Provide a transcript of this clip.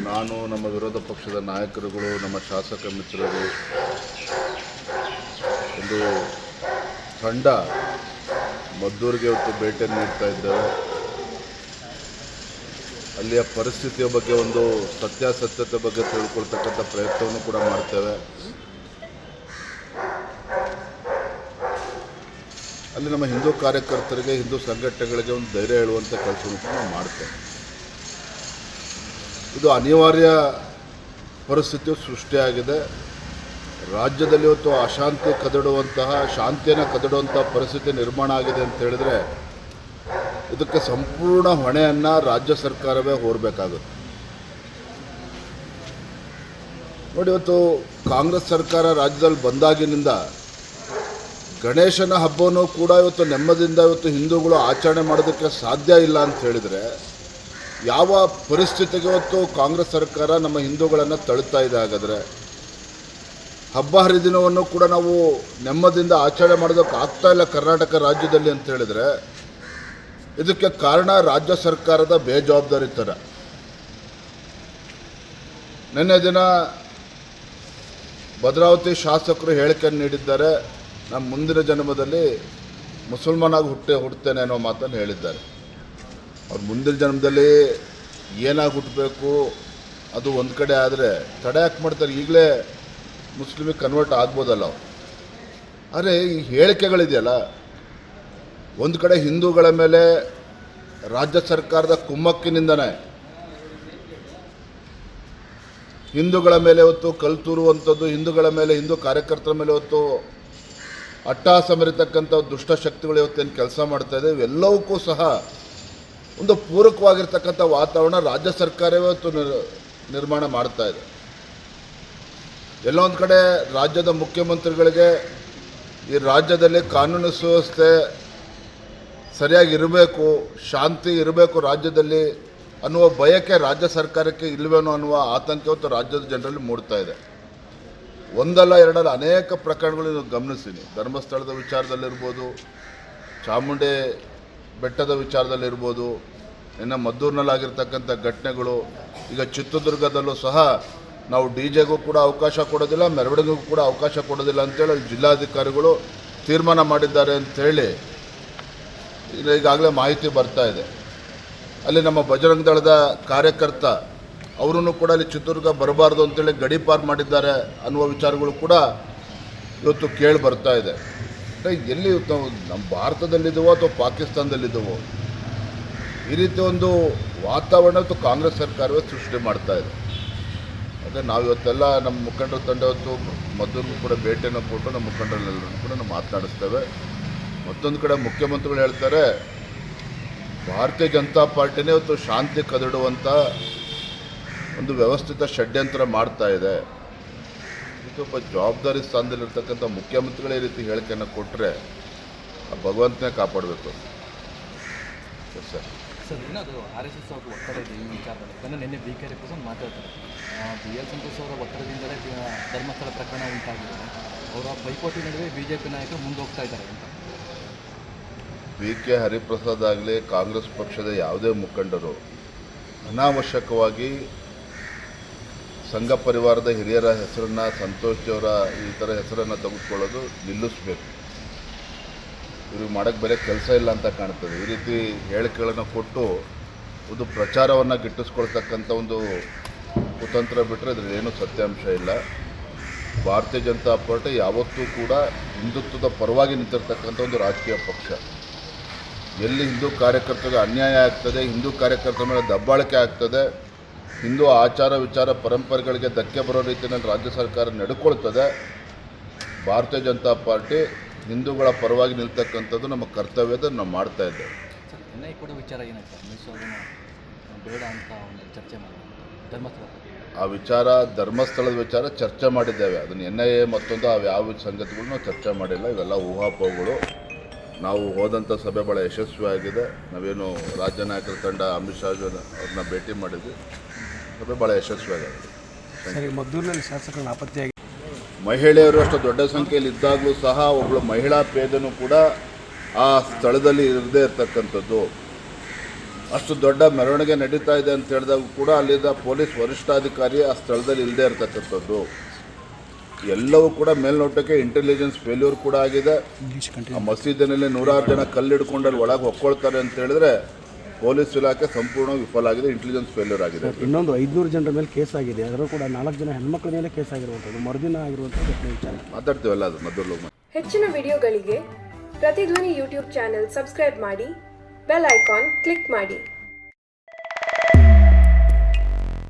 ನಾನು ನಮ್ಮ ವಿರೋಧ ಪಕ್ಷದ ನಾಯಕರುಗಳು ನಮ್ಮ ಶಾಸಕ ಮಿತ್ರರು ಒಂದು ತಂಡ ಮದ್ದೂರಿಗೆ ಇವತ್ತು ಭೇಟಿ ನೀಡ್ತಾ ಇದ್ದೇವೆ. ಅಲ್ಲಿಯ ಪರಿಸ್ಥಿತಿಯ ಬಗ್ಗೆ ಒಂದು ಸತ್ಯಾಸತ್ಯತೆ ಬಗ್ಗೆ ತಿಳ್ಕೊಳ್ತಕ್ಕಂಥ ಪ್ರಯತ್ನವನ್ನು ಕೂಡ ಮಾಡ್ತೇವೆ. ಅಲ್ಲಿ ನಮ್ಮ ಹಿಂದೂ ಕಾರ್ಯಕರ್ತರಿಗೆ, ಹಿಂದೂ ಸಂಘಟನೆಗಳಿಗೆ ಒಂದು ಧೈರ್ಯ ಹೇಳುವಂಥ ಕೆಲಸವನ್ನು ಕೂಡ ನಾವು ಮಾಡ್ತೇವೆ. ಇದು ಅನಿವಾರ್ಯ ಪರಿಸ್ಥಿತಿಯು ಸೃಷ್ಟಿಯಾಗಿದೆ. ರಾಜ್ಯದಲ್ಲಿ ಇವತ್ತು ಅಶಾಂತಿ ಕದಡುವಂತಹ, ಶಾಂತಿಯನ್ನು ಕದಡುವಂಥ ಪರಿಸ್ಥಿತಿ ನಿರ್ಮಾಣ ಆಗಿದೆ ಅಂತ ಹೇಳಿದ್ರೆ ಇದಕ್ಕೆ ಸಂಪೂರ್ಣ ಹೊಣೆಯನ್ನು ರಾಜ್ಯ ಸರ್ಕಾರವೇ ಹೊರಬೇಕಾಗುತ್ತೆ. ನೋಡಿ, ಇವತ್ತು ಕಾಂಗ್ರೆಸ್ ಸರ್ಕಾರ ರಾಜ್ಯದಲ್ಲಿ ಬಂದಾಗಿನಿಂದ ಗಣೇಶನ ಹಬ್ಬವನ್ನು ಕೂಡ ಇವತ್ತು ನೆಮ್ಮದಿಯಿಂದ ಇವತ್ತು ಹಿಂದೂಗಳು ಆಚರಣೆ ಮಾಡೋದಕ್ಕೆ ಸಾಧ್ಯ ಇಲ್ಲ ಅಂತ ಹೇಳಿದರೆ ಯಾವ ಪರಿಸ್ಥಿತಿಗೆ ಇವತ್ತು ಕಾಂಗ್ರೆಸ್ ಸರ್ಕಾರ ನಮ್ಮ ಹಿಂದೂಗಳನ್ನು ತಳ್ತಾ ಇದೆ? ಹಾಗಾದರೆ ಹಬ್ಬ ಹರಿದಿನವನ್ನು ಕೂಡ ನಾವು ನೆಮ್ಮದಿಯಿಂದ ಆಚರಣೆ ಮಾಡೋದಕ್ಕೆ ಆಗ್ತಾ ಇಲ್ಲ ಕರ್ನಾಟಕ ರಾಜ್ಯದಲ್ಲಿ ಅಂತ ಹೇಳಿದರೆ ಇದಕ್ಕೆ ಕಾರಣ ರಾಜ್ಯ ಸರ್ಕಾರದ ಬೇಜವಾಬ್ದಾರಿತನ. ನಿನ್ನೆ ದಿನ ಭದ್ರಾವತಿ ಶಾಸಕರು ಹೇಳಿಕೆಯನ್ನು ನೀಡಿದ್ದಾರೆ. ನಮ್ಮ ಮುಂದಿನ ಜನ್ಮದಲ್ಲಿ ಮುಸಲ್ಮಾನಾಗಿ ಹುಡ್ತೇನೆ ಅನ್ನೋ ಮಾತನ್ನು ಹೇಳಿದ್ದಾರೆ. ಅವ್ರು ಮುಂದಿನ ಜನ್ಮದಲ್ಲಿ ಏನಾಗಿ ಹುಟ್ಟಬೇಕು ಅದು ಒಂದು ಕಡೆ ಆದರೆ ತಡೆ ಯಾಕೆ ಮಾಡ್ತಾರೆ? ಈಗಲೇ ಮುಸ್ಲಿಮಿಗೆ ಕನ್ವರ್ಟ್ ಆಗ್ಬೋದಲ್ಲ ಅವ್ರು. ಆದರೆ ಈ ಹೇಳಿಕೆಗಳಿದೆಯಲ್ಲ, ಒಂದು ಕಡೆ ಹಿಂದೂಗಳ ಮೇಲೆ ರಾಜ್ಯ ಸರ್ಕಾರದ ಕುಮ್ಮಕ್ಕಿನಿಂದನೇ ಹಿಂದೂಗಳ ಮೇಲೆ ಹೊತ್ತು ಕಲ್ಲು ತೂರುವಂಥದ್ದು, ಹಿಂದೂಗಳ ಮೇಲೆ, ಹಿಂದೂ ಕಾರ್ಯಕರ್ತರ ಮೇಲೆ ಹೊತ್ತು ಅಟ್ಟಹಾಸ ಮೆರೆತಕ್ಕಂಥ ದುಷ್ಟಶಕ್ತಿಗಳು ಇವತ್ತೇನು ಕೆಲಸ ಮಾಡ್ತಾಯಿದೆ. ಇವೆಲ್ಲವಕ್ಕೂ ಸಹ ಒಂದು ಪೂರಕವಾಗಿರ್ತಕ್ಕಂಥ ವಾತಾವರಣ ರಾಜ್ಯ ಸರ್ಕಾರವೇ ಇವತ್ತು ನಿರ್ಮಾಣ ಮಾಡ್ತಾ ಇದೆ. ಎಲ್ಲೋ ಒಂದು ಕಡೆ ರಾಜ್ಯದ ಮುಖ್ಯಮಂತ್ರಿಗಳಿಗೆ ಈ ರಾಜ್ಯದಲ್ಲಿ ಕಾನೂನು ಸುವ್ಯವಸ್ಥೆ ಸರಿಯಾಗಿರಬೇಕು, ಶಾಂತಿ ಇರಬೇಕು ರಾಜ್ಯದಲ್ಲಿ ಅನ್ನುವ ಬಯಕೆ ರಾಜ್ಯ ಸರ್ಕಾರಕ್ಕೆ ಇಲ್ಲವೇನೋ ಅನ್ನುವ ಆತಂಕ ಇವತ್ತು ರಾಜ್ಯದ ಜನರಲ್ಲಿ ಮೂಡ್ತಾ ಇದೆ. ಒಂದಲ್ಲ ಎರಡಲ್ಲ ಅನೇಕ ಪ್ರಕರಣಗಳು ಗಮನಿಸ್ತೀನಿ. ಧರ್ಮಸ್ಥಳದ ವಿಚಾರದಲ್ಲಿರ್ಬೋದು, ಚಾಮುಂಡಿ ಬೆಟ್ಟದ ವಿಚಾರದಲ್ಲಿರ್ಬೋದು, ಇನ್ನು ಮದ್ದೂರಿನಲ್ಲಾಗಿರ್ತಕ್ಕಂಥ ಘಟನೆಗಳು, ಈಗ ಚಿತ್ರದುರ್ಗದಲ್ಲೂ ಸಹ ನಾವು ಡಿಜೆಗೂ ಕೂಡ ಅವಕಾಶ ಕೊಡೋದಿಲ್ಲ, ಮೆರವಣಿಗೆಗೂ ಕೂಡ ಅವಕಾಶ ಕೊಡೋದಿಲ್ಲ ಅಂತೇಳಿ ಜಿಲ್ಲಾಧಿಕಾರಿಗಳು ತೀರ್ಮಾನ ಮಾಡಿದ್ದಾರೆ ಅಂಥೇಳಿ ಈಗಾಗಲೇ ಮಾಹಿತಿ ಬರ್ತಾ ಇದೆ. ಅಲ್ಲಿ ನಮ್ಮ ಬಜರಂಗ ದಳದ ಕಾರ್ಯಕರ್ತ ಅವರೂ ಕೂಡ ಅಲ್ಲಿ ಚಿತ್ರದುರ್ಗ ಬರಬಾರ್ದು ಅಂತೇಳಿ ಗಡೀಪಾರು ಮಾಡಿದ್ದಾರೆ ಅನ್ನುವ ವಿಚಾರಗಳು ಕೂಡ ಇವತ್ತು ಕೇಳಿ ಬರ್ತಾ ಇದೆ. ಎಲ್ಲಿ ನಾವು ನಮ್ಮ ಭಾರತದಲ್ಲಿದ್ದವೋ ಅಥವಾ ಪಾಕಿಸ್ತಾನದಲ್ಲಿದ್ದವೋ ಈ ರೀತಿ ಒಂದು ವಾತಾವರಣ ಇವತ್ತು ಕಾಂಗ್ರೆಸ್ ಸರ್ಕಾರವೇ ಸೃಷ್ಟಿ ಮಾಡ್ತಾ ಇದೆ. ಅದೇ ನಾವು ಇವತ್ತೆಲ್ಲ ನಮ್ಮ ಮುಖಂಡರ ತಂಡ ಇವತ್ತು ಮದ್ದೂರಿಗೂ ಕೂಡ ಭೇಟಿಯನ್ನು ಕೊಟ್ಟು ನಮ್ಮ ಮುಖಂಡರೆಲ್ಲರೂ ಕೂಡ ನಾವು ಮಾತನಾಡಿಸ್ತೇವೆ. ಮತ್ತೊಂದು ಕಡೆ ಮುಖ್ಯಮಂತ್ರಿಗಳು ಹೇಳ್ತಾರೆ ಭಾರತೀಯ ಜನತಾ ಪಾರ್ಟಿನೇ ಇವತ್ತು ಶಾಂತಿ ಕದಡುವಂಥ ಒಂದು ವ್ಯವಸ್ಥಿತ ಷಡ್ಯಂತ್ರ ಮಾಡ್ತಾ ಇದೆ. ಒಬ್ಬ ಜವಾಬ್ದಾರಿ ಸ್ಥಾನದಲ್ಲಿರ್ತಕ್ಕಂಥ ಮುಖ್ಯಮಂತ್ರಿಗಳೇ ಈ ರೀತಿ ಹೇಳಿಕೆಯನ್ನು ಕೊಟ್ಟರೆ ಭಗವಂತನೇ ಕಾಪಾಡಬೇಕು. ಸರ್, ಇನ್ನೊಂದು RSS ಅವ್ರ ಒತ್ತಡ ಇದೆ ಈ ವಿಚಾರದಲ್ಲಿ. ಯಾಕಂದರೆ ನಿನ್ನೆ BK ರಿಪ್ರೆಸೆಂಟ್ ಮಾತಾಡ್ತಾರೆ, BL ಸಂತೋಷ್ ಅವರ ಒತ್ತಡದಿಂದಲೇ ಧರ್ಮಸ್ಥಳ ಪ್ರಕರಣ ಉಂಟಾಗಿದೆ, ಅವರ ಪೈಪೋಟಿ ನಡುವೆ BJP ನಾಯಕರು ಮುಂದೆ ಹೋಗ್ತಾ ಇದ್ದಾರೆ ಅಂತ. BK ಹರಿಪ್ರಸಾದ್ ಆಗಲಿ ಕಾಂಗ್ರೆಸ್ ಪಕ್ಷದ ಯಾವುದೇ ಮುಖಂಡರು ಅನಾವಶ್ಯಕವಾಗಿ ಸಂಘ ಪರಿವಾರದ ಹಿರಿಯರ ಹೆಸರನ್ನು, ಸಂತೋಷ್ ಅವರ ಈ ಥರ ಹೆಸರನ್ನು ತೆಗೆದುಕೊಳ್ಳೋದು ನಿಲ್ಲಿಸಬೇಕು. ಇವ್ರಿಗೆ ಮಾಡೋಕ್ಕೆ ಬೇರೆ ಕೆಲಸ ಇಲ್ಲ ಅಂತ ಕಾಣ್ತದೆ. ಈ ರೀತಿ ಹೇಳಿಕೆಗಳನ್ನು ಕೊಟ್ಟು ಒಂದು ಪ್ರಚಾರವನ್ನು ಗಿಟ್ಟಿಸ್ಕೊಳ್ತಕ್ಕಂಥ ಒಂದು ಕುತಂತ್ರ ಬಿಟ್ಟರೆ ಇದ್ರಲ್ಲಿ ಏನೂ ಸತ್ಯಾಂಶ ಇಲ್ಲ. ಭಾರತೀಯ ಜನತಾ ಪಾರ್ಟಿ ಯಾವತ್ತೂ ಕೂಡ ಹಿಂದುತ್ವದ ಪರವಾಗಿ ನಿಂತಿರ್ತಕ್ಕಂಥ ಒಂದು ರಾಜಕೀಯ ಪಕ್ಷ. ಎಲ್ಲಿ ಹಿಂದೂ ಕಾರ್ಯಕರ್ತರಿಗೆ ಅನ್ಯಾಯ ಆಗ್ತದೆ, ಹಿಂದೂ ಕಾರ್ಯಕರ್ತರ ಮೇಲೆ ದಬ್ಬಾಳಿಕೆ ಆಗ್ತದೆ, ಹಿಂದೂ ಆಚಾರ ವಿಚಾರ ಪರಂಪರೆಗಳಿಗೆ ಧಕ್ಕೆ ಬರೋ ರೀತಿಯಲ್ಲಿ ರಾಜ್ಯ ಸರ್ಕಾರ ನಡ್ಕೊಳ್ತದೆ, ಭಾರತೀಯ ಜನತಾ ಪಾರ್ಟಿ ಹಿಂದೂಗಳ ಪರವಾಗಿ ನಿಲ್ತಕ್ಕಂಥದ್ದು ನಮ್ಮ ಕರ್ತವ್ಯದ ನಾವು ಮಾಡ್ತಾ ಇದ್ದೇವೆ. ಸರ್, NIA ಕೂಡ ವಿಚಾರ ಏನಾಯ್ತು, ಅಮಿತ್ ಶಾ ಬೇಡ ಅಂತ ಒಂದು ಚರ್ಚೆ ಮಾಡಿ ಆ ವಿಚಾರ ಧರ್ಮಸ್ಥಳದ ವಿಚಾರ ಚರ್ಚೆ ಮಾಡಿದ್ದೇವೆ. ಅದನ್ನು NIA ಮತ್ತೊಂದು ಯಾವ ಸಂಗತಿಗಳು ನಾವು ಚರ್ಚೆ ಮಾಡಿಲ್ಲ. ಇವೆಲ್ಲ ಊಹಾಪೋಹಗಳು. ನಾವು ಹೋದಂಥ ಸಭೆ ಭಾಳ ಯಶಸ್ವಿಯಾಗಿದೆ. ನಾವೇನು ರಾಜ್ಯ ನಾಯಕರ ತಂಡ ಅಮಿತ್ ಶಾ ಅವ್ರನ್ನ ಭೇಟಿ ಮಾಡಿದ್ವಿ. ಸಭೆ ಭಾಳ ಯಶಸ್ವಿಯಾಗಿದೆ. ಮದ್ದೂರಿನಲ್ಲಿ ಶಾಸಕರ ನಾಪತ್ತೆಯಾಗಿ ಮಹಿಳೆಯರು ಅಷ್ಟು ದೊಡ್ಡ ಸಂಖ್ಯೆಯಲ್ಲಿ ಇದ್ದಾಗಲೂ ಸಹ ಒಬ್ಬಳು ಮಹಿಳಾ ಪೇದೆನೂ ಕೂಡ ಆ ಸ್ಥಳದಲ್ಲಿ ಇರದೇ ಇರತಕ್ಕಂಥದ್ದು. ಅಷ್ಟು ದೊಡ್ಡ ಮೆರವಣಿಗೆ ನಡೀತಾ ಇದೆ ಅಂತ ಹೇಳಿದಾಗ ಕೂಡ ಅಲ್ಲಿದ್ದ ಪೊಲೀಸ್ ವರಿಷ್ಠಾಧಿಕಾರಿ ಆ ಸ್ಥಳದಲ್ಲಿ ಇಲ್ಲದೆ ಇರತಕ್ಕಂಥದ್ದು ಎಲ್ಲವೂ ಕೂಡ ಮೇಲ್ನೋಟಕ್ಕೆ ಇಂಟೆಲಿಜೆನ್ಸ್ ಫೇಲ್ಯೂರ್ ಕೂಡ ಆಗಿದೆ. ಆ ಮಸೀದಿನಲ್ಲಿ 100 ಜನ ಕಲ್ಲಿಡ್ಕೊಂಡು ಅಲ್ಲಿ ಒಳಗೆ ಹೊಕ್ಕೊಳ್ತಾರೆ ಅಂತ ಹೇಳಿದ್ರೆ ಪೊಲೀಸ್ ಇಲಾಖೆ ಸಂಪೂರ್ಣ ವಿಫಲ ಆಗಿದೆ, ಇಂಟೆಲಿಜೆನ್ಸ್ ಫೇಲ್ಯೂರ್ ಆಗಿದೆ. ಇನ್ನೊಂದು 500 ಜನರ ಮೇಲೆ ಕೇಸ್ ಆಗಿದೆ, ಅದರಲ್ಲೂ ಕೂಡ 4 ಜನ ಹೆಣ್ಮಕ್ಳ ಮೇಲೆ ಕೇಸ್ ಆಗಿರುವಂಥದ್ದು, ಮರುದಿನ ಆಗಿರುವಂಥದ್ದು ಘಟನೆ ವಿಚಾರ ಮಾತಾಡ್ತೀವಲ್ಲ ಅದು ಮದ್ದೂರು. ಹೆಚ್ಚಿನ ವಿಡಿಯೋಗಳಿಗೆ ಪ್ರತಿಧ್ವನಿ ಯೂಟ್ಯೂಬ್ ಚಾನೆಲ್ ಸಬ್ಸ್ಕ್ರೈಬ್ ಮಾಡಿ, ಬೆಲ್ ಐಕಾನ್ ಕ್ಲಿಕ್ ಮಾಡಿ.